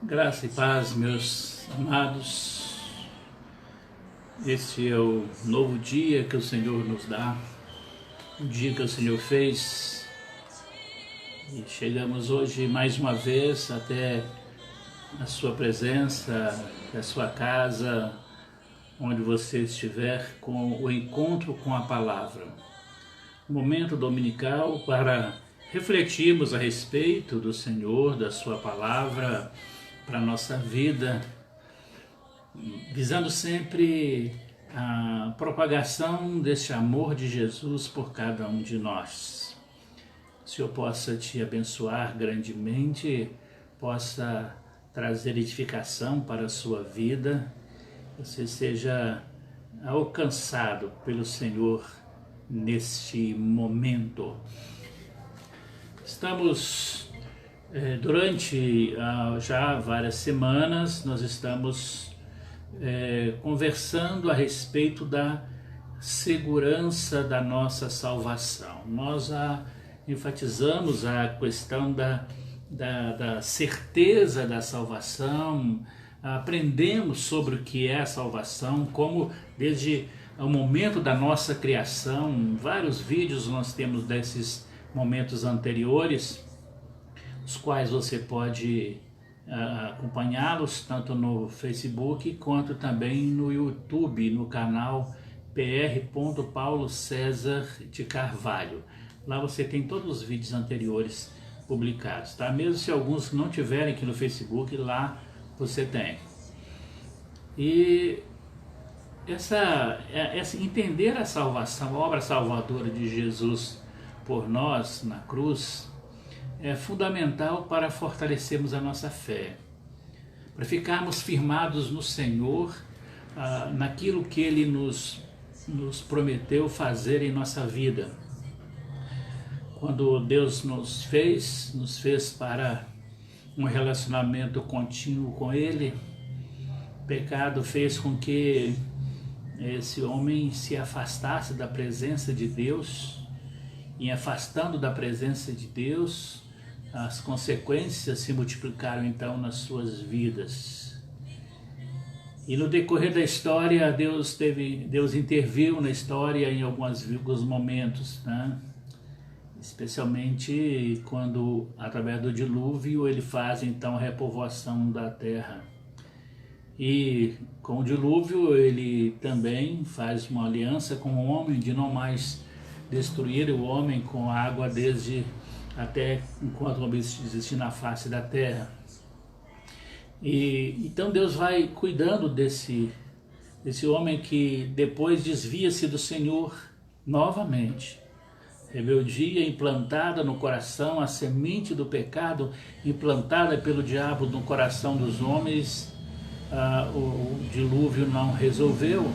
Graça e paz, meus amados. Este é o novo dia que o Senhor nos dá, o dia que o Senhor fez. E chegamos hoje mais uma vez até a sua presença, a sua casa, onde você estiver, com o encontro com a palavra. Um momento dominical para refletirmos a respeito do Senhor, da sua palavra, para a nossa vida, visando sempre a propagação deste amor de Jesus por cada um de nós. O Senhor possa te abençoar grandemente, possa trazer edificação para a sua vida, você seja alcançado pelo Senhor neste momento. Estamos durante já várias semanas, nós estamos conversando a respeito da segurança da nossa salvação. Nós enfatizamos a questão da certeza da salvação, aprendemos sobre o que é a salvação, como desde o momento da nossa criação, vários vídeos nós temos desses momentos anteriores, os quais você pode acompanhá-los tanto no Facebook quanto também no YouTube, no canal Pr. Paulo César de Carvalho. Lá você tem todos os vídeos anteriores publicados, tá? Mesmo se alguns não tiverem aqui no Facebook, lá você tem. E entender a salvação, a obra salvadora de Jesus por nós na cruz, é fundamental para fortalecermos a nossa fé, para ficarmos firmados no Senhor, naquilo que Ele nos prometeu fazer em nossa vida. Quando Deus nos fez para um relacionamento contínuo com Ele, o pecado fez com que esse homem se afastasse da presença de Deus, e afastando da presença de Deus, as consequências se multiplicaram então nas suas vidas. E no decorrer da história, Deus interviu na história em alguns momentos, né? Especialmente quando, através do dilúvio, ele faz então a repovoação da terra. E com o dilúvio ele também faz uma aliança com o homem de não mais destruir o homem com a água desde até enquanto o homem existir na face da terra. E então Deus vai cuidando desse homem que depois desvia-se do Senhor novamente. Rebeldia implantada no coração, a semente do pecado implantada pelo diabo no coração dos homens, o dilúvio não resolveu,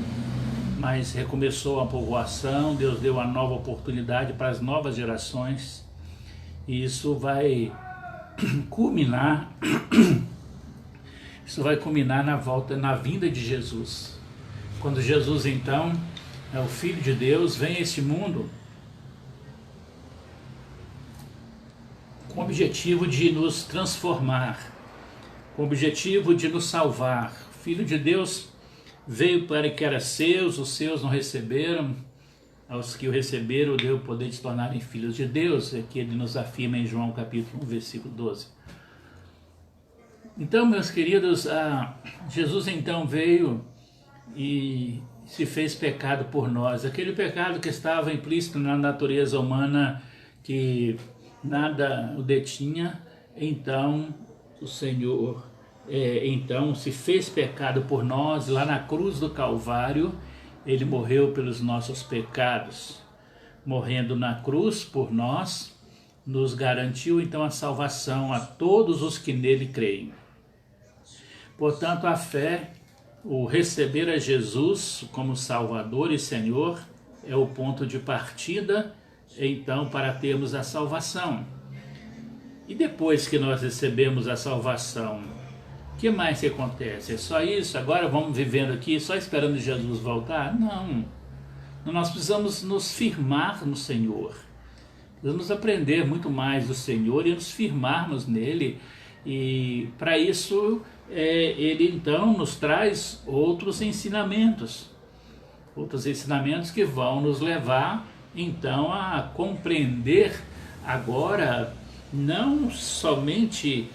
mas recomeçou a povoação. Deus deu uma nova oportunidade para as novas gerações, e isso vai culminar na vinda de Jesus. Quando Jesus então, o Filho de Deus, vem a este mundo com o objetivo de nos transformar, com o objetivo de nos salvar. O Filho de Deus veio para que era seus, os seus não receberam, aos que o receberam deu o poder de se tornarem filhos de Deus, é que ele nos afirma em João capítulo 1, versículo 12. Então, meus queridos, Jesus então veio e se fez pecado por nós, aquele pecado que estava implícito na natureza humana, que nada o detinha. Então o Senhor então se fez pecado por nós. Lá na cruz do Calvário ele morreu pelos nossos pecados. Morrendo na cruz por nós, nos garantiu então a salvação a todos os que nele creem. Portanto, a fé, o receber a Jesus como Salvador e Senhor, é o ponto de partida então para termos a salvação. E depois que nós recebemos a salvação, o que mais que acontece? É só isso? Agora vamos vivendo aqui só esperando Jesus voltar? Não. Nós precisamos nos firmar no Senhor. Precisamos aprender muito mais do Senhor e nos firmarmos nele E para isso ele então nos traz outros ensinamentos que vão nos levar então a compreender agora não somente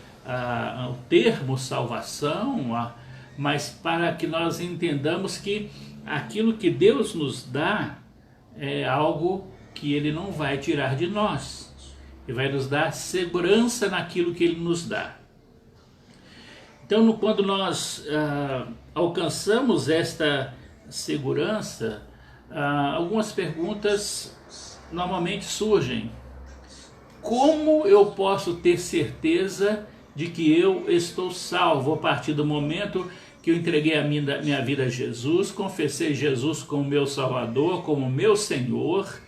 o termo salvação, mas para que nós entendamos que aquilo que Deus nos dá é algo que Ele não vai tirar de nós, e vai nos dar segurança naquilo que Ele nos dá. Então, quando nós alcançamos esta segurança, algumas perguntas normalmente surgem. Como eu posso ter certeza de que eu estou salvo a partir do momento que eu entreguei a minha vida a Jesus, confessei Jesus como meu Salvador, como meu Senhor,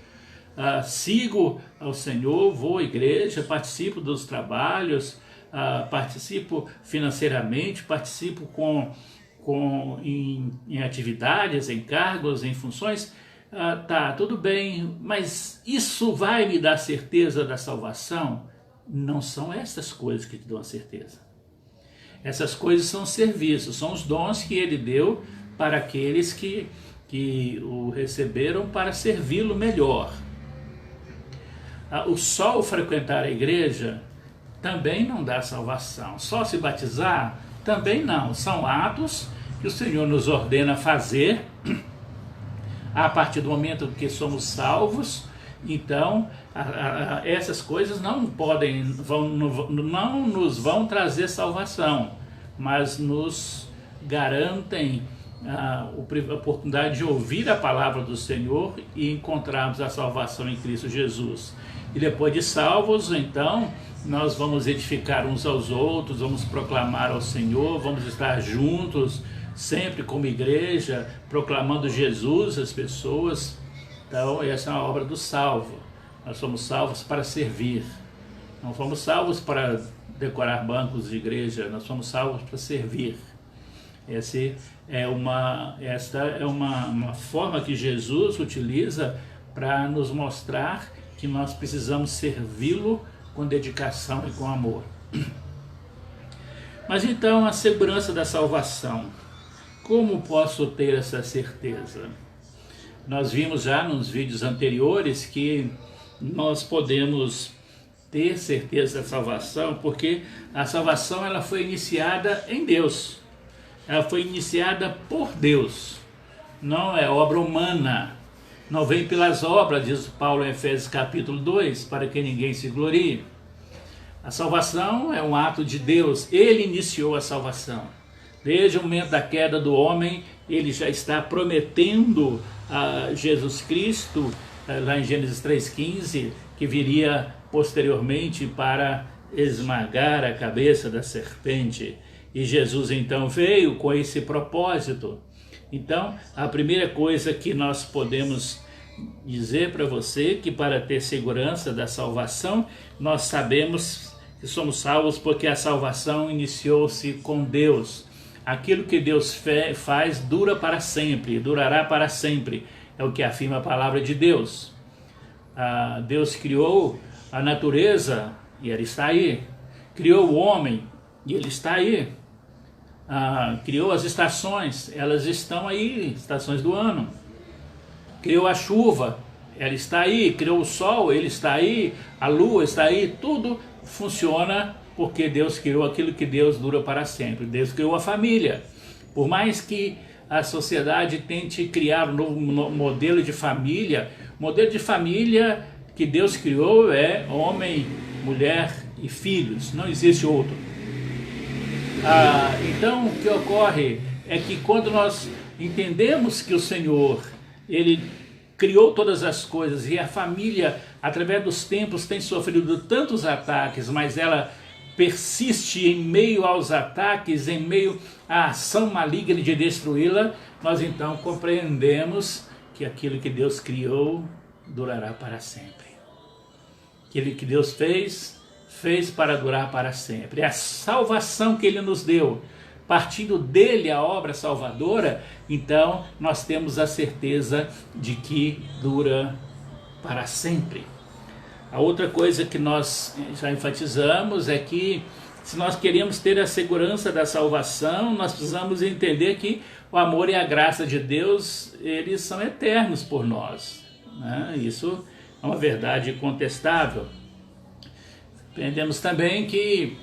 sigo ao Senhor, vou à igreja, participo dos trabalhos, participo financeiramente, participo em atividades, em cargos, em funções, tá, tudo bem, mas isso vai me dar certeza da salvação? Não são essas coisas que te dão a certeza. Essas coisas são serviços, são os dons que Ele deu para aqueles que o receberam para servi-lo melhor. O só frequentar a igreja também não dá salvação. Só se batizar também não. São atos que o Senhor nos ordena fazer a partir do momento que somos salvos. Então, essas coisas não nos vão trazer salvação, mas nos garantem a oportunidade de ouvir a palavra do Senhor e encontrarmos a salvação em Cristo Jesus. E depois de salvos, então, nós vamos edificar uns aos outros, vamos proclamar ao Senhor, vamos estar juntos, sempre como igreja, proclamando Jesus às pessoas. Então, essa é a obra do salvo. Nós somos salvos para servir. Não fomos salvos para decorar bancos de igreja, nós somos salvos para servir. Esta é uma forma que Jesus utiliza para nos mostrar que nós precisamos servi-lo com dedicação e com amor. Mas então, a segurança da salvação. Como posso ter essa certeza? Nós vimos já nos vídeos anteriores que nós podemos ter certeza da salvação porque a salvação ela foi iniciada em Deus. Ela foi iniciada por Deus. Não é obra humana. Não vem pelas obras, diz Paulo em Efésios capítulo 2, para que ninguém se glorie. A salvação é um ato de Deus. Ele iniciou a salvação. Desde o momento da queda do homem, ele já está prometendo a Jesus Cristo, lá em Gênesis 3,15, que viria posteriormente para esmagar a cabeça da serpente. E Jesus então veio com esse propósito. Então, a primeira coisa que nós podemos dizer para você, que para ter segurança da salvação, nós sabemos que somos salvos porque a salvação iniciou-se com Deus. Aquilo que Deus faz dura para sempre, durará para sempre. É o que afirma a palavra de Deus. Deus criou a natureza e ela está aí. Criou o homem e ele está aí. Criou as estações, elas estão aí, estações do ano. Criou a chuva, ela está aí. Criou o sol, ele está aí. A lua está aí. Tudo funciona porque Deus criou aquilo que Deus dura para sempre. Deus criou a família. Por mais que a sociedade tente criar um novo modelo de família, o modelo de família que Deus criou é homem, mulher e filhos. Não existe outro. Então, o que ocorre é que quando nós entendemos que o Senhor, Ele criou todas as coisas e a família, através dos tempos, tem sofrido tantos ataques, mas ela persiste em meio aos ataques, em meio à ação maligna de destruí-la, nós então compreendemos que aquilo que Deus criou durará para sempre. Aquilo que Deus fez para durar para sempre. É a salvação que Ele nos deu. Partindo dele a obra salvadora, então nós temos a certeza de que dura para sempre. A outra coisa que nós já enfatizamos é que se nós queremos ter a segurança da salvação, nós precisamos entender que o amor e a graça de Deus, eles são eternos por nós, né? Isso é uma verdade incontestável. Entendemos também que,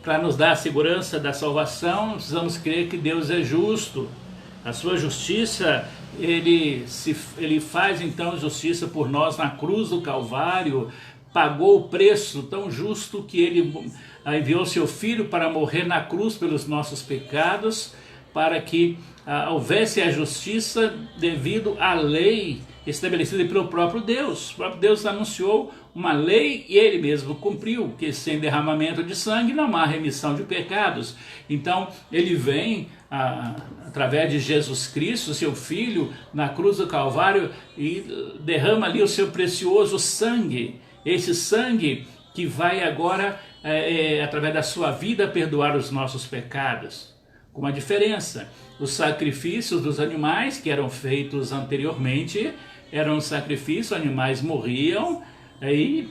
para nos dar a segurança da salvação, precisamos crer que Deus é justo. A sua justiça, ele faz então justiça por nós na cruz do Calvário, pagou o preço tão justo que ele enviou seu Filho para morrer na cruz pelos nossos pecados, para que houvesse a justiça devido à lei estabelecida pelo próprio Deus. O próprio Deus anunciou uma lei e ele mesmo cumpriu, que sem derramamento de sangue não há remissão de pecados. Então ele vem através de Jesus Cristo, seu Filho, na cruz do Calvário, e derrama ali o seu precioso sangue. Esse sangue que vai agora, através da sua vida, perdoar os nossos pecados. Com uma diferença: os sacrifícios dos animais que eram feitos anteriormente eram sacrifícios, animais morriam e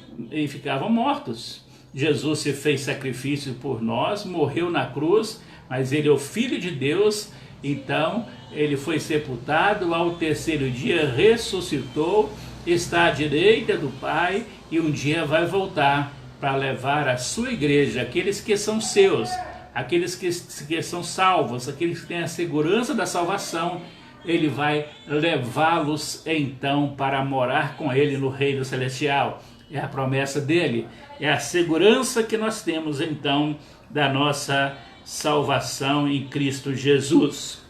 ficavam mortos. Jesus se fez sacrifício por nós, morreu na cruz, mas ele é o Filho de Deus, então ele foi sepultado, ao terceiro dia ressuscitou, está à direita do Pai e um dia vai voltar para levar a sua igreja, aqueles que são seus, aqueles que são salvos, aqueles que têm a segurança da salvação. Ele vai levá-los então para morar com ele no reino celestial. É a promessa dele, é a segurança que nós temos então da nossa salvação em Cristo Jesus.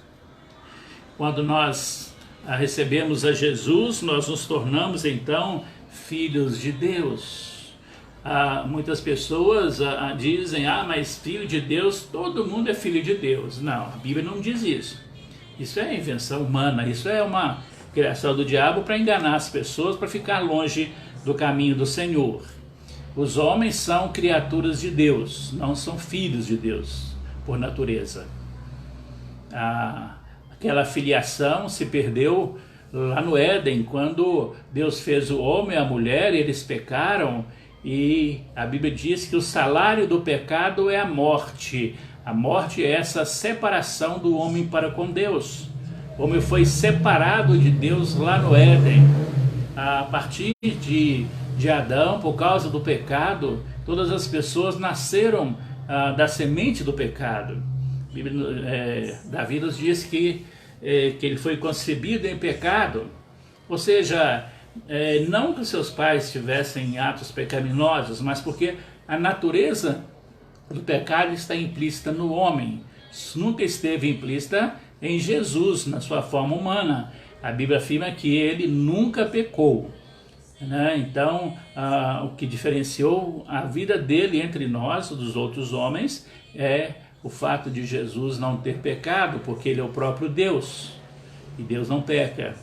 Quando nós recebemos a Jesus, nós nos tornamos então filhos de Deus. Muitas pessoas dizem, mas filho de Deus, todo mundo é filho de Deus. Não, a Bíblia não diz isso. Isso é invenção humana, isso é uma criação do diabo para enganar as pessoas, para ficar longe do caminho do Senhor. Os homens são criaturas de Deus, não são filhos de Deus, por natureza. Aquela filiação se perdeu lá no Éden, quando Deus fez o homem e a mulher, eles pecaram, e a Bíblia diz que o salário do pecado é a morte. A morte é essa separação do homem para com Deus. O homem foi separado de Deus lá no Éden. A partir de Adão, por causa do pecado, todas as pessoas nasceram da semente do pecado. Davi nos diz que ele foi concebido em pecado. Ou seja, não que seus pais tivessem atos pecaminosos, mas porque a natureza do pecado está implícita no homem. Isso nunca esteve implícita em Jesus, na sua forma humana. A Bíblia afirma que ele nunca pecou, né? Então, o que diferenciou a vida dele entre nós, dos outros homens, é o fato de Jesus não ter pecado, porque ele é o próprio Deus, e Deus não peca.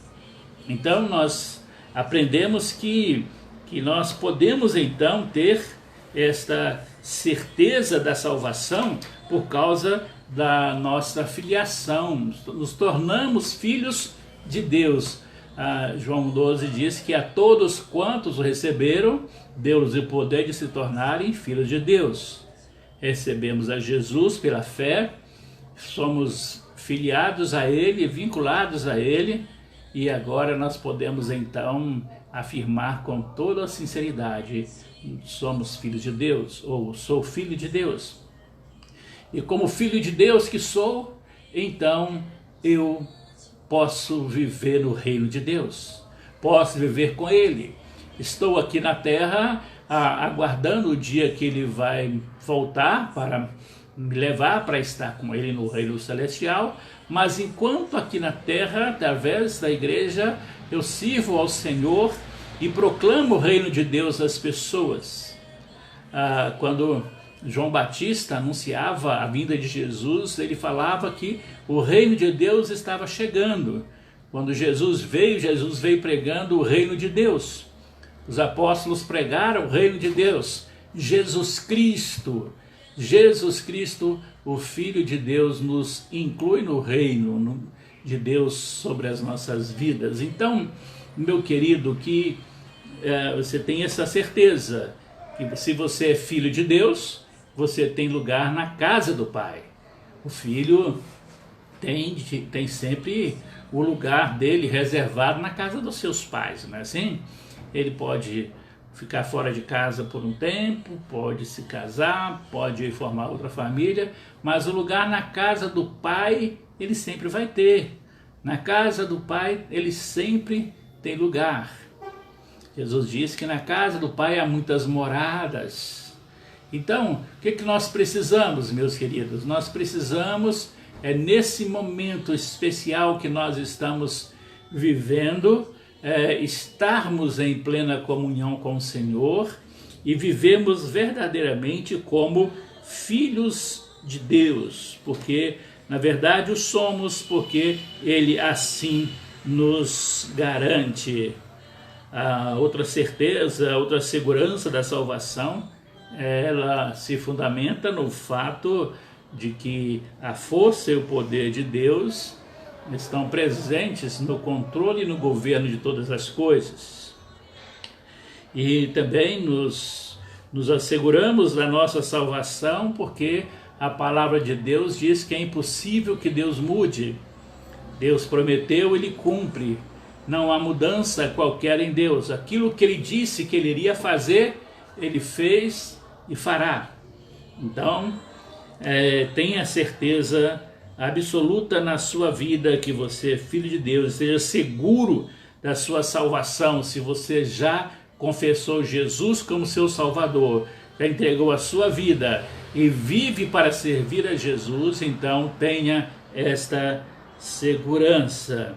Então, nós aprendemos que nós podemos então ter esta certeza da salvação por causa da nossa filiação. Nos tornamos filhos de Deus. João 12 diz que a todos quantos o receberam, deu-lhes o poder de se tornarem filhos de Deus. Recebemos a Jesus pela fé, somos filiados a Ele, vinculados a Ele, e agora nós podemos então afirmar com toda a sinceridade: somos filhos de Deus, ou sou filho de Deus. E como filho de Deus que sou, então eu posso viver no reino de Deus, posso viver com Ele. Estou aqui na terra aguardando o dia que Ele vai voltar para me levar para estar com Ele no reino celestial, mas enquanto aqui na terra, através da igreja, eu sirvo ao Senhor e proclamo o reino de Deus às pessoas. Quando João Batista anunciava a vinda de Jesus, ele falava que o reino de Deus estava chegando. Quando Jesus veio pregando o reino de Deus. Os apóstolos pregaram o reino de Deus. Jesus Cristo, o Filho de Deus, nos inclui no reino de Deus sobre as nossas vidas. Então, meu querido, que você tem essa certeza, que se você é filho de Deus, você tem lugar na casa do Pai. O filho tem sempre o lugar dele reservado na casa dos seus pais, não é assim? Ele pode ficar fora de casa por um tempo, pode se casar, pode formar outra família, mas o lugar na casa do Pai ele sempre vai ter. Na casa do Pai ele sempre tem lugar. Jesus disse que na casa do Pai há muitas moradas. Então, o que nós precisamos, meus queridos? Nós precisamos, nesse momento especial que nós estamos vivendo, estarmos em plena comunhão com o Senhor e vivemos verdadeiramente como filhos de Deus, porque na verdade o somos, porque Ele assim nos garante. A outra certeza, outra segurança da salvação, ela se fundamenta no fato de que a força e o poder de Deus estão presentes no controle e no governo de todas as coisas. E também nos asseguramos da nossa salvação, porque a palavra de Deus diz que é impossível que Deus mude. Deus prometeu, Ele cumpre. Não há mudança qualquer em Deus. Aquilo que Ele disse que Ele iria fazer, Ele fez e fará. Então, tenha certeza absoluta na sua vida que você é filho de Deus, esteja seguro da sua salvação. Se você já confessou Jesus como seu Salvador, já entregou a sua vida e vive para servir a Jesus, então tenha esta segurança.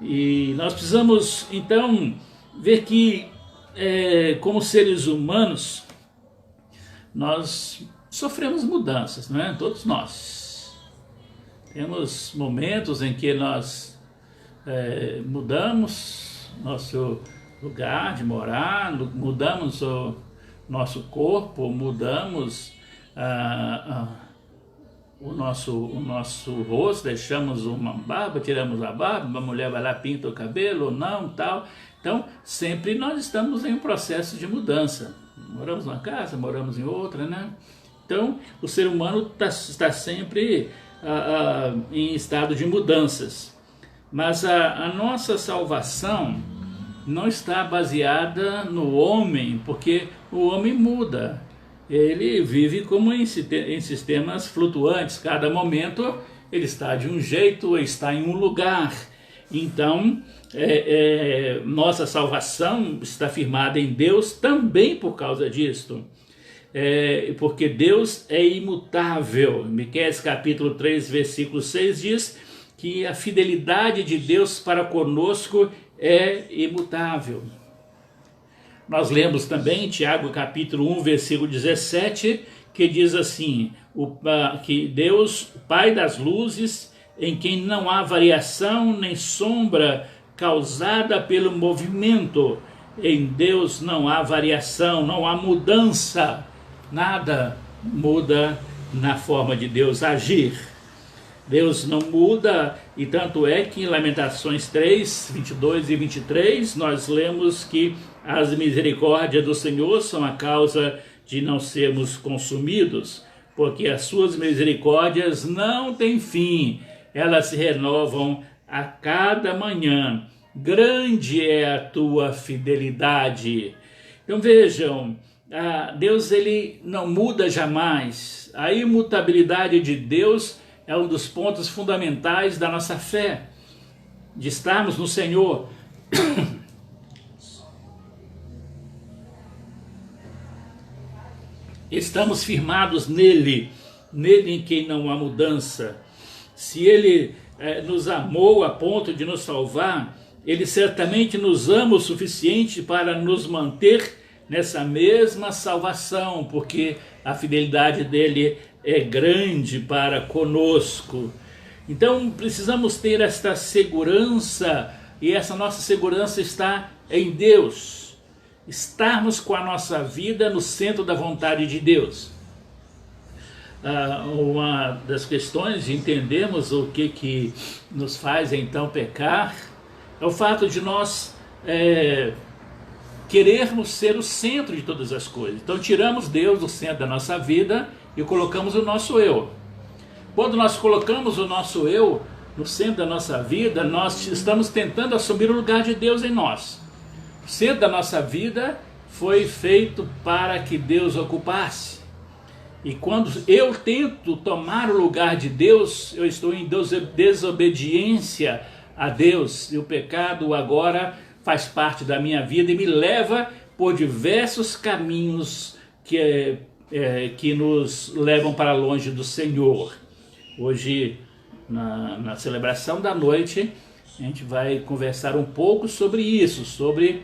E nós precisamos então ver que como seres humanos nós sofremos mudanças, não é? Todos nós temos momentos em que nós mudamos nosso lugar de morar, mudamos o nosso corpo, mudamos o nosso rosto, deixamos uma barba, tiramos a barba, a mulher vai lá, pinta o cabelo ou não, tal. Então, sempre nós estamos em um processo de mudança. Moramos numa casa, moramos em outra, né? Então, o ser humano está sempre em estado de mudanças. Mas a nossa salvação não está baseada no homem, porque o homem muda. Ele vive como em sistemas flutuantes. Cada momento ele está de um jeito, está em um lugar. Então, nossa salvação está firmada em Deus também por causa disto. Porque Deus é imutável. Miqueias capítulo 3, versículo 6 diz que a fidelidade de Deus para conosco é imutável. Nós lemos também Tiago capítulo 1, versículo 17, que diz assim, que Deus, Pai das luzes, em quem não há variação nem sombra causada pelo movimento. Em Deus não há variação, não há mudança, nada muda na forma de Deus agir. Deus não muda, e tanto é que em Lamentações 3, 22 e 23, nós lemos que as misericórdias do Senhor são a causa de não sermos consumidos, porque as suas misericórdias não têm fim, elas se renovam a cada manhã. Grande é a tua fidelidade. Então vejam, Deus ele não muda jamais. A imutabilidade de Deus é um dos pontos fundamentais da nossa fé, de estarmos no Senhor. Estamos firmados nele em quem não há mudança. Se ele nos amou a ponto de nos salvar, ele certamente nos ama o suficiente para nos manter nessa mesma salvação, porque a fidelidade dele é grande para conosco. Então precisamos ter esta segurança, e essa nossa segurança está em Deus. Estarmos com a nossa vida no centro da vontade de Deus. Uma das questões de entendermos o que nos faz então pecar é o fato de nós querermos ser o centro de todas as coisas. Então tiramos Deus do centro da nossa vida e colocamos o nosso eu. Quando nós colocamos o nosso eu no centro da nossa vida, nós estamos tentando assumir o lugar de Deus em nós. O centro da nossa vida foi feito para que Deus ocupasse. E quando eu tento tomar o lugar de Deus, eu estou em desobediência a Deus. E o pecado agora faz parte da minha vida e me leva por diversos caminhos que nos levam para longe do Senhor. Hoje, na celebração da noite, a gente vai conversar um pouco sobre isso, sobre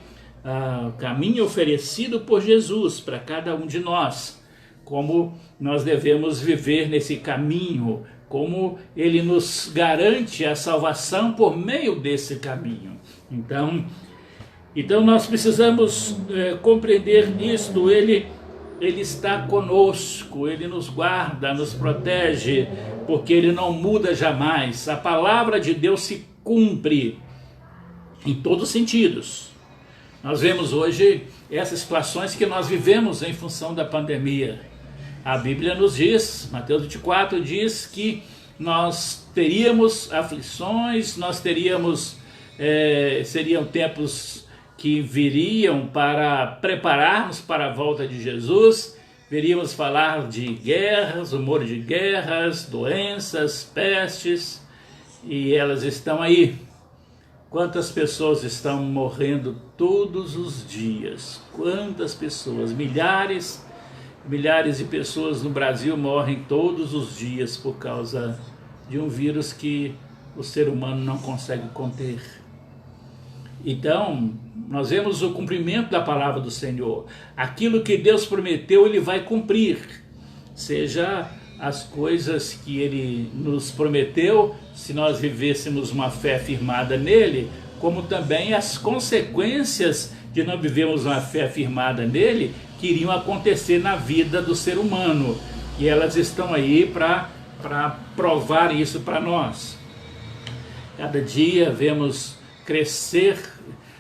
o caminho oferecido por Jesus para cada um de nós, como nós devemos viver nesse caminho, como Ele nos garante a salvação por meio desse caminho. Então nós precisamos compreender isto. Ele está conosco, Ele nos guarda, nos protege, porque Ele não muda jamais. A palavra de Deus se cumpre em todos os sentidos. Nós vemos hoje essas situações que nós vivemos em função da pandemia. A Bíblia nos diz, Mateus 24 diz que nós teríamos aflições, seriam tempos que viriam para prepararmos para a volta de Jesus. Veríamos falar de guerras, rumor de guerras, doenças, pestes, e elas estão aí. Quantas pessoas estão morrendo todos os dias? Quantas pessoas? Milhares de pessoas no Brasil morrem todos os dias por causa de um vírus que o ser humano não consegue conter. Então, nós vemos o cumprimento da palavra do Senhor. Aquilo que Deus prometeu, Ele vai cumprir. Seja as coisas que Ele nos prometeu, se nós vivêssemos uma fé firmada nele, como também as consequências de não vivermos uma fé firmada nele, que iriam acontecer na vida do ser humano. E elas estão aí para provar isso para nós. Cada dia vemos crescer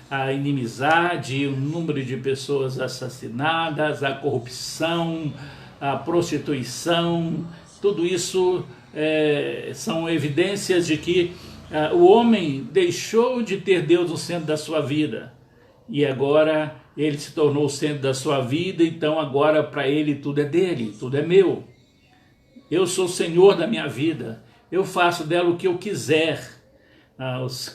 a inimizade, o número de pessoas assassinadas, a corrupção, a prostituição. Tudo isso são evidências de que o homem deixou de ter Deus no centro da sua vida. E agora ele se tornou o centro da sua vida, então agora para ele tudo é dele, tudo é meu. Eu sou o Senhor da minha vida, eu faço dela o que eu quiser.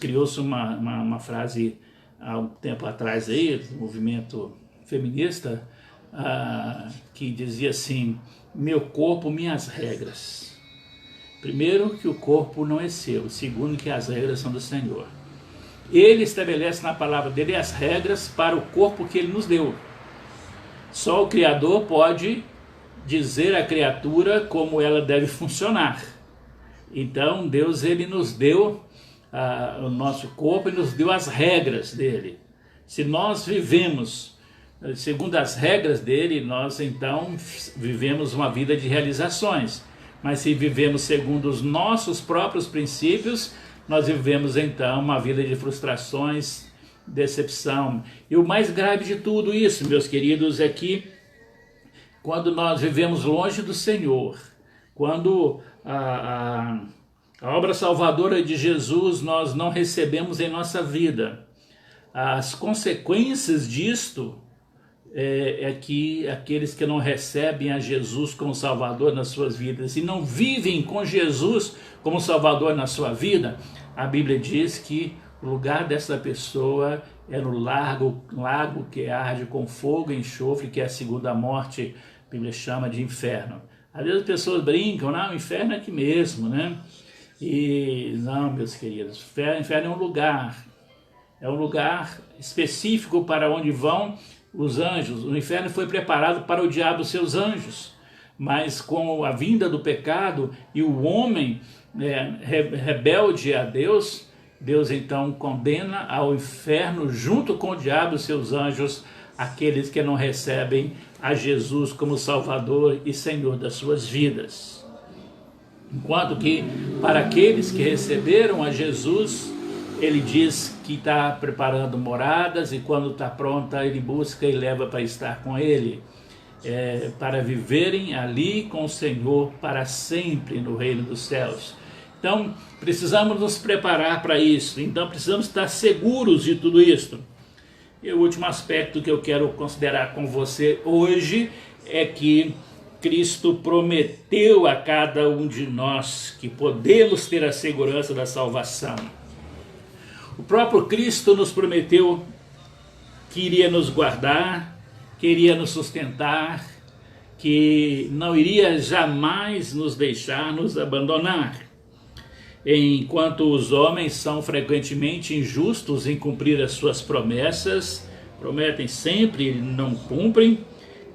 Criou-se uma frase há um tempo atrás aí, do movimento feminista, que dizia assim: meu corpo, minhas regras. Primeiro, que o corpo não é seu. Segundo, que as regras são do Senhor. Ele estabelece na palavra dele as regras para o corpo que ele nos deu. Só o Criador pode dizer à criatura como ela deve funcionar. Então Deus, ele nos deu o nosso corpo e nos deu as regras dele. Se nós vivemos segundo as regras dele, nós então vivemos uma vida de realizações. Mas se vivemos segundo os nossos próprios princípios, nós vivemos então uma vida de frustrações, decepção. E o mais grave de tudo isso, meus queridos, é que quando nós vivemos longe do Senhor, quando a obra salvadora de Jesus nós não recebemos em nossa vida, as consequências disto é que aqueles que não recebem a Jesus como Salvador nas suas vidas e não vivem com Jesus como Salvador na sua vida, a Bíblia diz que o lugar dessa pessoa é no lago que arde com fogo e enxofre, que é a segunda morte. A Bíblia chama de inferno. Às vezes as pessoas brincam, não, o inferno é aqui mesmo, né? E não, meus queridos, o inferno é um lugar específico para onde vão os anjos. O inferno foi preparado para o diabo e seus anjos, mas com a vinda do pecado e o homem rebelde a Deus, Deus então condena ao inferno junto com o diabo e seus anjos aqueles que não recebem a Jesus como Salvador e Senhor das suas vidas. Enquanto que para aqueles que receberam a Jesus ele diz que está preparando moradas e quando está pronta ele busca e leva para estar com ele, para viverem ali com o Senhor para sempre no reino dos céus. Então precisamos nos preparar para isso, então precisamos estar seguros de tudo isso. E o último aspecto que eu quero considerar com você hoje é que Cristo prometeu a cada um de nós que podemos ter a segurança da salvação. O próprio Cristo nos prometeu que iria nos guardar, que iria nos sustentar, que não iria jamais nos deixar, nos abandonar. Enquanto os homens são frequentemente injustos em cumprir as suas promessas, prometem sempre e não cumprem,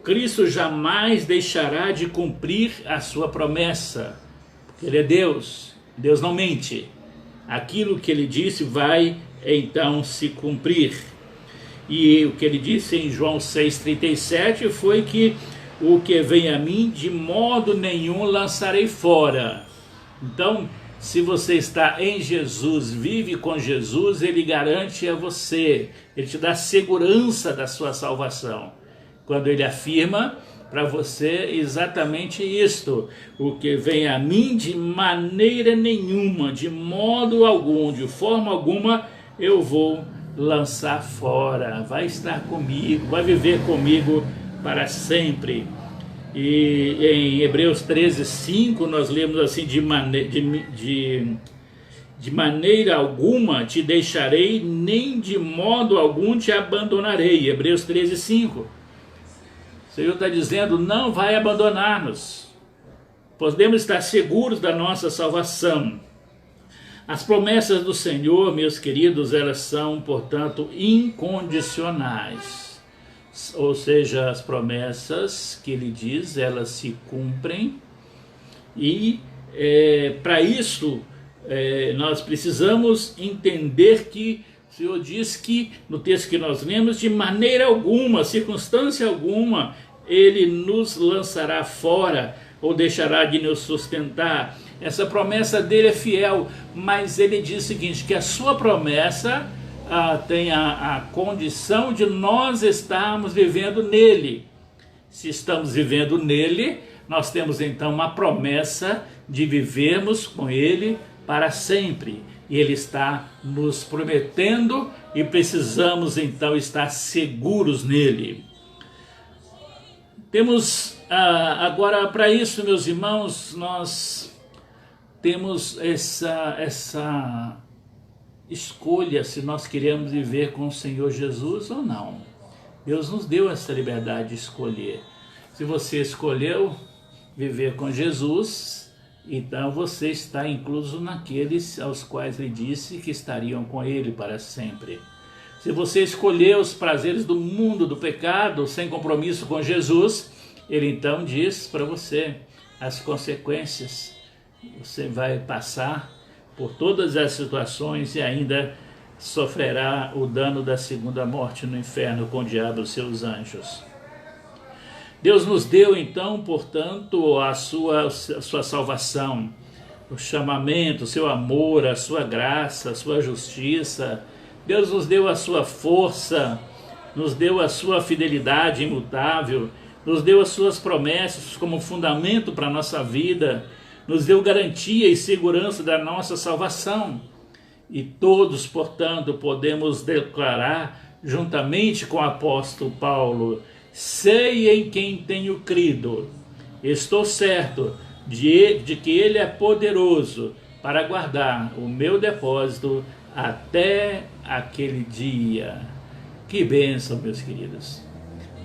Cristo jamais deixará de cumprir a sua promessa, porque Ele é Deus, Deus não mente. Aquilo que Ele disse vai então se cumprir. E o que Ele disse em João 6,37 foi que o que vem a mim de modo nenhum lançarei fora. Então, se você está em Jesus, vive com Jesus, Ele garante a você, Ele te dá segurança da sua salvação. Quando Ele afirma para você exatamente isto: o que vem a mim de maneira nenhuma, de modo algum, de forma alguma, eu vou lançar fora. Vai estar comigo, vai viver comigo para sempre. E em Hebreus 13:5 nós lemos assim: de maneira alguma te deixarei, nem de modo algum te abandonarei. Hebreus 13:5. O Senhor está dizendo, não vai abandonar-nos. Podemos estar seguros da nossa salvação. As promessas do Senhor, meus queridos, elas são, portanto, incondicionais. Ou seja, as promessas que Ele diz, elas se cumprem. E para isso, nós precisamos entender que o Senhor diz que, no texto que nós lemos, de maneira alguma, circunstância alguma, Ele nos lançará fora ou deixará de nos sustentar. Essa promessa dele é fiel, mas ele diz o seguinte, que a sua promessa tem a condição de nós estarmos vivendo nele. Se estamos vivendo nele, nós temos então uma promessa de vivermos com ele para sempre. E Ele está nos prometendo e precisamos então estar seguros nele. Temos agora, para isso, meus irmãos, nós temos essa escolha se nós queremos viver com o Senhor Jesus ou não. Deus nos deu essa liberdade de escolher. Se você escolheu viver com Jesus, então você está incluso naqueles aos quais Ele disse que estariam com Ele para sempre. Se você escolheu os prazeres do mundo, do pecado, sem compromisso com Jesus, Ele então diz para você as consequências. Você vai passar por todas as situações e ainda sofrerá o dano da segunda morte no inferno com o diabo e os seus anjos. Deus nos deu então, portanto, a sua salvação, o chamamento, o seu amor, a sua graça, a sua justiça. Deus nos deu a sua força, nos deu a sua fidelidade imutável, nos deu as suas promessas como fundamento para a nossa vida, nos deu garantia e segurança da nossa salvação. E todos, portanto, podemos declarar, juntamente com o apóstolo Paulo, sei em quem tenho crido, estou certo de que Ele é poderoso para guardar o meu depósito até aquele dia. Que bênção, meus queridos.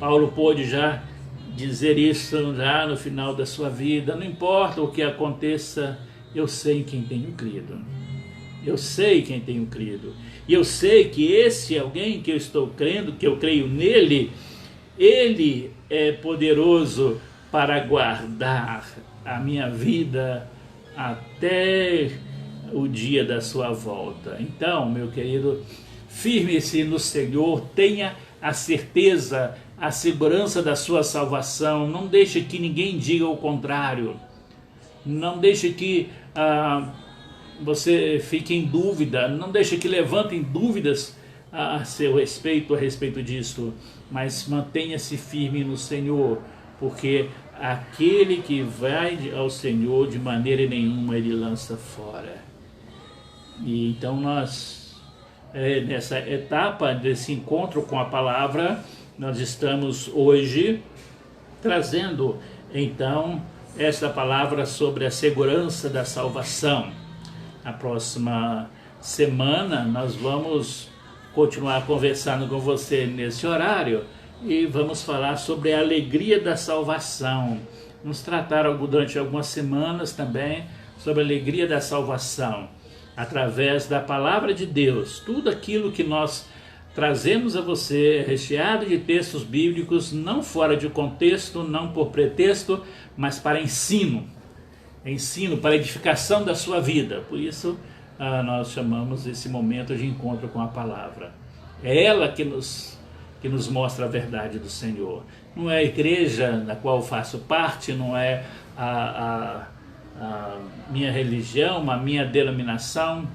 Paulo pôde já dizer isso já no final da sua vida. Não importa o que aconteça, eu sei em quem tenho crido. Eu sei quem tenho crido. E eu sei que esse alguém que eu estou crendo, que eu creio nele, Ele é poderoso para guardar a minha vida até o dia da sua volta. Então, meu querido, firme-se no Senhor, tenha a certeza, a segurança da sua salvação. Não deixe que ninguém diga o contrário. Não deixe que você fique em dúvida, não deixe que levantem dúvidas a seu respeito, disso, mas mantenha-se firme no Senhor, porque aquele que vai ao Senhor, de maneira nenhuma ele lança fora. E então nós, nessa etapa desse encontro com a palavra, nós estamos hoje trazendo então esta palavra sobre a segurança da salvação. Na próxima semana nós vamos continuar conversando com você nesse horário e vamos falar sobre a alegria da salvação. Vamos tratar durante algumas semanas também sobre a alegria da salvação, através da palavra de Deus. Tudo aquilo que nós trazemos a você, recheado de textos bíblicos, não fora de contexto, não por pretexto, mas para ensino, para edificação da sua vida. Por isso, nós chamamos esse momento de encontro com a palavra. É ela que nos mostra a verdade do Senhor. Não é a igreja da qual faço parte, não é a minha religião, a minha denominação,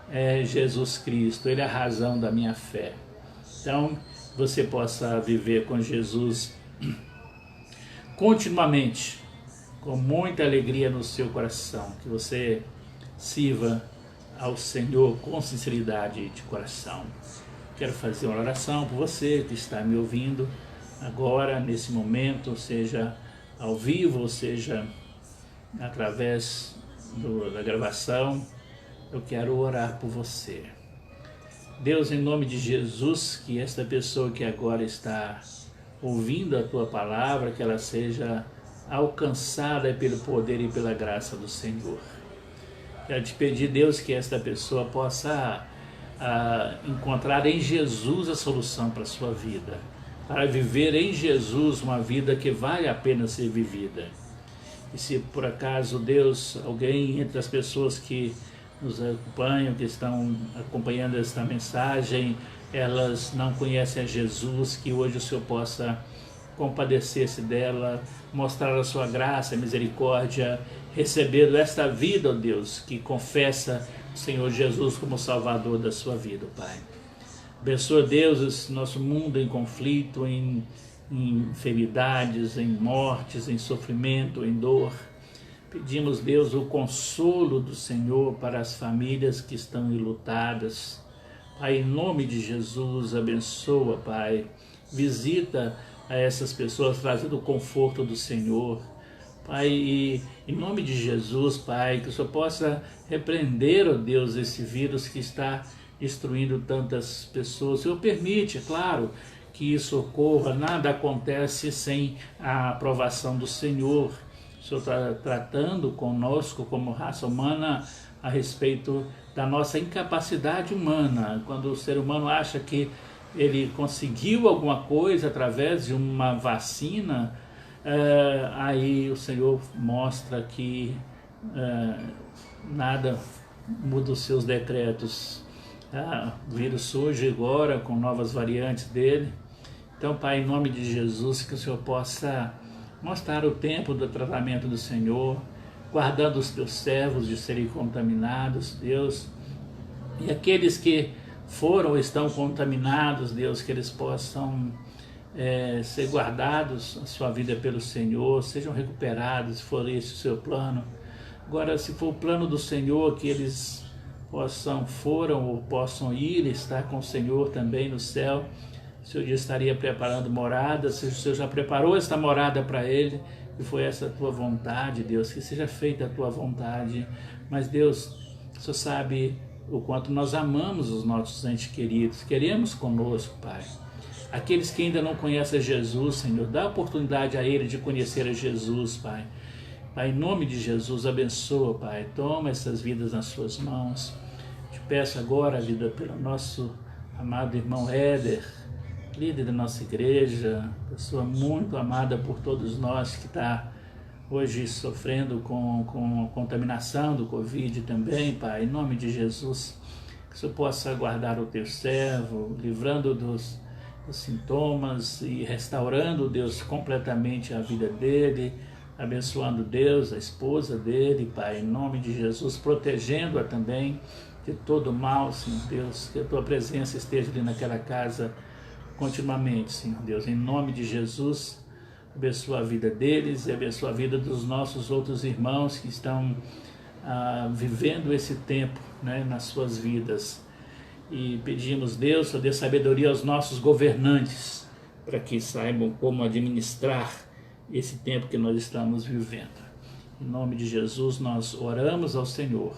é Jesus Cristo. Ele é a razão da minha fé. Então, você possa viver com Jesus continuamente, com muita alegria no seu coração, que você sirva ao Senhor com sinceridade de coração. Quero fazer uma oração por você que está me ouvindo agora, nesse momento, seja ao vivo, seja através da gravação. Eu quero orar por você. Deus, em nome de Jesus, que esta pessoa que agora está ouvindo a Tua palavra, que ela seja alcançada pelo poder e pela graça do Senhor. Quero te pedir, Deus, que esta pessoa possa encontrar em Jesus a solução para a sua vida, para viver em Jesus uma vida que vale a pena ser vivida. E se por acaso, Deus, alguém entre as pessoas que nos acompanham, que estão acompanhando esta mensagem, elas não conhecem a Jesus, que hoje o Senhor possa compadecer-se dela, mostrar a sua graça, a misericórdia, recebendo esta vida, ó Deus, que confessa o Senhor Jesus como Salvador da sua vida, Pai. Abençoa, Deus, esse nosso mundo em conflito, em enfermidades, em mortes, em sofrimento, em dor. Pedimos, Deus, o consolo do Senhor para as famílias que estão enlutadas. Pai, em nome de Jesus, abençoa, Pai. Visita a essas pessoas, trazendo o conforto do Senhor. Pai, e em nome de Jesus, Pai, que o Senhor possa repreender, ó Deus, esse vírus que está destruindo tantas pessoas. O Senhor permite, é claro, que isso ocorra. Nada acontece sem a aprovação do Senhor. O Senhor está tratando conosco como raça humana a respeito da nossa incapacidade humana. Quando o ser humano acha que ele conseguiu alguma coisa através de uma vacina, aí o Senhor mostra que nada muda os seus decretos. O vírus surge agora com novas variantes dele. Então, Pai, em nome de Jesus, que o Senhor possa mostrar o tempo do tratamento do Senhor, guardando os teus servos de serem contaminados, Deus, e aqueles que foram ou estão contaminados, Deus, que eles possam ser guardados a sua vida pelo Senhor, sejam recuperados, se for esse o seu plano. Agora, se for o plano do Senhor, que eles foram ou possam ir e estar com o Senhor também no céu, o Senhor já estaria preparando morada, se o Senhor já preparou esta morada para ele, e foi essa a tua vontade, Deus, que seja feita a tua vontade. Mas, Deus, o Senhor sabe o quanto nós amamos os nossos entes queridos, queremos conosco, Pai. Aqueles que ainda não conhecem Jesus, Senhor, dá oportunidade a ele de conhecer a Jesus, Pai. Pai, em nome de Jesus, abençoa, Pai, toma essas vidas nas suas mãos. Te peço agora a vida pelo nosso amado irmão Éder, líder da nossa igreja, pessoa muito amada por todos nós, que está hoje sofrendo com a contaminação do Covid também, Pai, em nome de Jesus, que o Senhor possa guardar o teu servo, livrando dos sintomas e restaurando, Deus, completamente a vida dele, abençoando Deus, a esposa dele, Pai, em nome de Jesus, protegendo-a também de todo mal, Senhor Deus, que a Tua presença esteja ali naquela casa continuamente, Senhor Deus, em nome de Jesus. Abençoa a vida deles e abençoa a vida dos nossos outros irmãos que estão vivendo esse tempo, né, nas suas vidas. E pedimos, Deus, dê sabedoria aos nossos governantes, para que saibam como administrar esse tempo que nós estamos vivendo. Em nome de Jesus, nós oramos ao Senhor.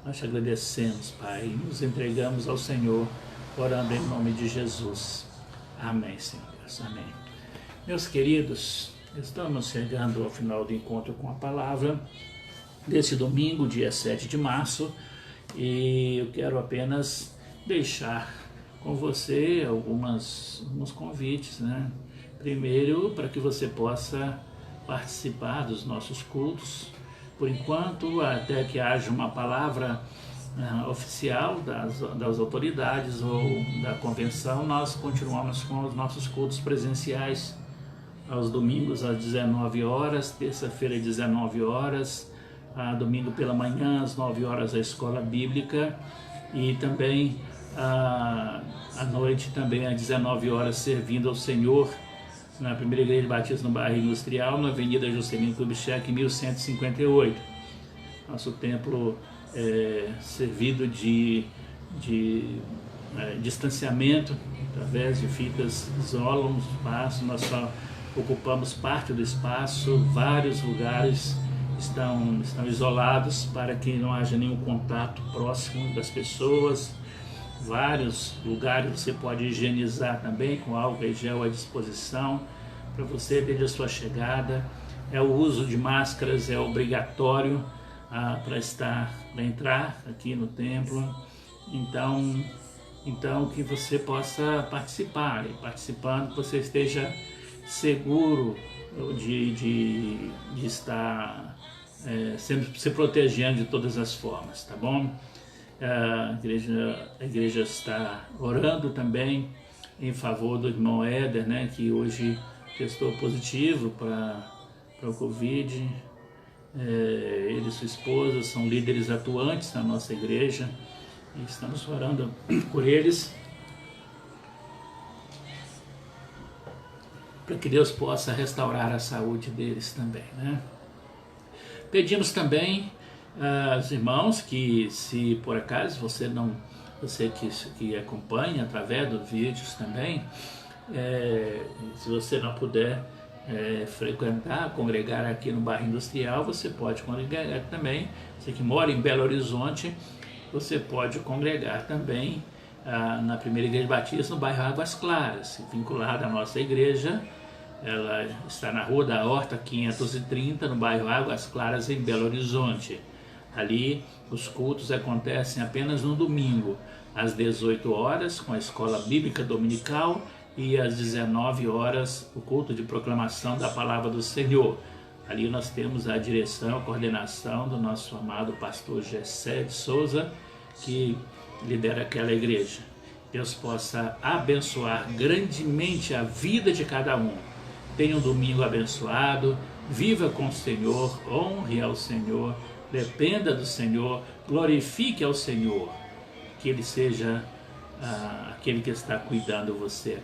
Nós te agradecemos, Pai, e nos entregamos ao Senhor, orando em nome de Jesus. Amém, Senhor Deus. Amém. Meus queridos, estamos chegando ao final do encontro com a palavra desse domingo, dia 7 de março, e eu quero apenas deixar com você alguns convites, né? Primeiro, para que você possa participar dos nossos cultos, por enquanto, até que haja uma palavra oficial das autoridades ou da convenção, nós continuamos com os nossos cultos presenciais aos domingos às 19 horas, terça-feira às 19 horas, domingo pela manhã às 9 horas a escola bíblica e também à noite também às 19 horas servindo ao Senhor na Primeira Igreja Batista no bairro Industrial, na Avenida Juscelino Kubitschek, 1158. Nosso templo é servido de distanciamento através de fitas isolam o espaço. Nós só ocupamos parte do espaço, vários lugares estão isolados para que não haja nenhum contato próximo das pessoas. Vários lugares você pode higienizar também com álcool e gel à disposição para você desde a sua chegada. O uso de máscaras é obrigatório para entrar aqui no templo. Então que você possa participar, e participando que você esteja seguro de estar se protegendo de todas as formas, tá bom? A igreja está orando também em favor do irmão Éder, né, que hoje testou positivo para o Covid. Ele e sua esposa são líderes atuantes na nossa igreja e estamos orando por eles, para que Deus possa restaurar a saúde deles também, né? Pedimos também aos irmãos que, se por acaso você que acompanha através dos vídeos também, se você não puder congregar aqui no bairro Industrial, você pode congregar também. Você que mora em Belo Horizonte, você pode congregar também na Primeira Igreja Batista no bairro Águas Claras, vinculada à nossa igreja. Ela está na Rua da Horta 530, no bairro Águas Claras, em Belo Horizonte. Ali os cultos acontecem apenas no domingo, às 18 horas, com a escola bíblica dominical, e às 19 horas o culto de proclamação da palavra do Senhor. Ali nós temos a direção, a coordenação do nosso amado pastor Gessé de Souza, que lidera aquela igreja. Deus possa abençoar grandemente a vida de cada um. Tenha um domingo abençoado, viva com o Senhor, honre ao Senhor, dependa do Senhor, glorifique ao Senhor, que Ele seja aquele que está cuidando de você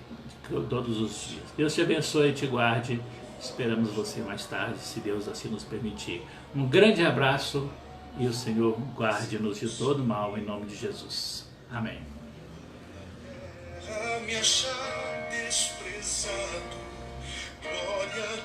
todos os dias. Deus te abençoe e te guarde. Esperamos você mais tarde, se Deus assim nos permitir. Um grande abraço e o Senhor guarde-nos de todo mal, em nome de Jesus. Amém. Me achar desprezado, glória